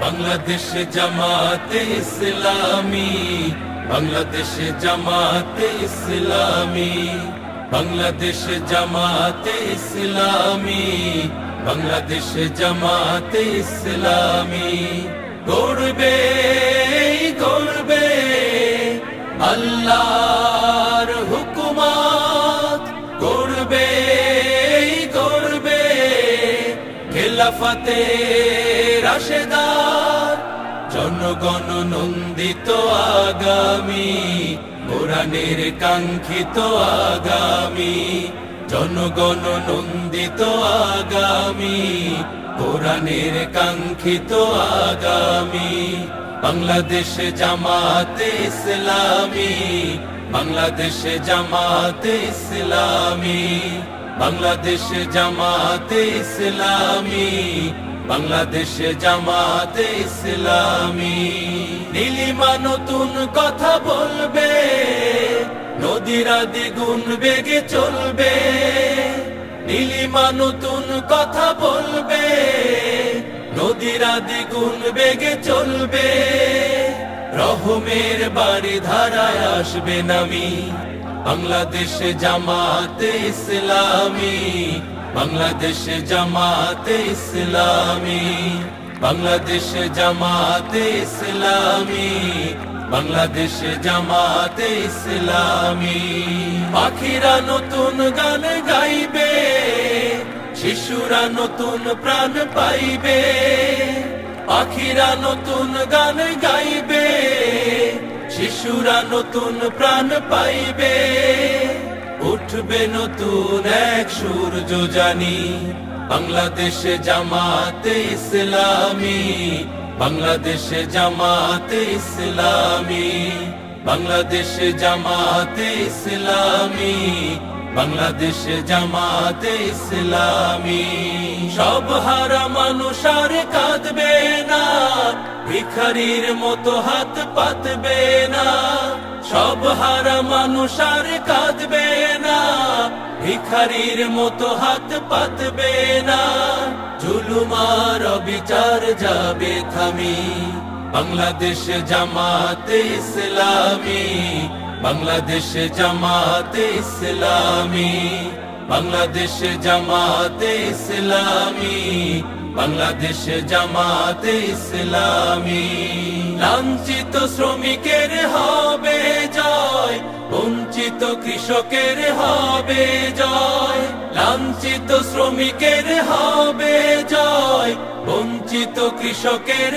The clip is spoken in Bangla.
বাংলাদেশ জামাতে ইসলামী, বাংলাদেশ জামাতে ইসলামী, বাংলাদেশ জামাতে ইসলামী, বাংলাদেশ জামাতে ইসলামী। গড়বে গড়বে আল্লাহর হুকুমত, গড়বে গড়বে খেলাফতে রাশেদার, জনগণ নন্দিত আগামী, কোরআনের কাঙ্ক্ষিত আগামী, জনগণ নন্দিত আগামী, কোরআনের কাঙ্ক্ষিত আগামী। বাংলাদেশ জামাতে ইসলামী, বাংলাদেশ জামাতে ইসলামী, বাংলাদেশ জামাতে ইসলামী, বাংলাদেশ জামাতে ইসলামী। নীলিমা নতুন কথা বলবে, নদীরা দ্বিগুণ বেগে চলবে। নীলিমা নতুন কথা বলবে, নদীরা দ্বিগুণ বেগে চলবে। রহমের বাড়ি ধারায় আসবে নামি, বাংলাদেশ জামাতে ইসলামী, বাংলাদেশ জামাতে ইসলামী, বাংলাদেশ জামাতে ইসলামী, বাংলাদেশ জামাতে ইসলামী। পাখিরা নতুন গান গাইবে, শিশুরা নতুন প্রাণ পাইবে। পাখিরা নতুন গান গাইবে, শিশুরা নতুন প্রাণ পাইবে। উঠবে নতুন এক সূর্য জানি, বাংলাদেশ জামাতে ইসলামী, বাংলাদেশ জামাতে ইসলামী, বাংলাদেশ জামাতে ইসলামী, বাংলাদেশ জামাতে ইসলামী। সব হারা মানুষ আর কাঁদবে না, ভিখারির মতো হাত পাতবে না। সব হারা মানুষ আর কাঁদবে না, ভিখারির মতো হাত পাতবে না। জুলুম আর অবিচার যাবে থামি, বাংলাদেশ জামাতে ইসলামী, বাংলাদেশ জামাতে ইসলামী, বাংলাদেশ জামাতে ইসলামী, বাংলাদেশ জামাতে ইসলামী। লাঞ্ছিত শ্রমিকের হবে জয়, বঞ্চিত কৃষকের হবে জয়। লাঞ্ছিত শ্রমিকের হবে জয়, বঞ্চিত কৃষকের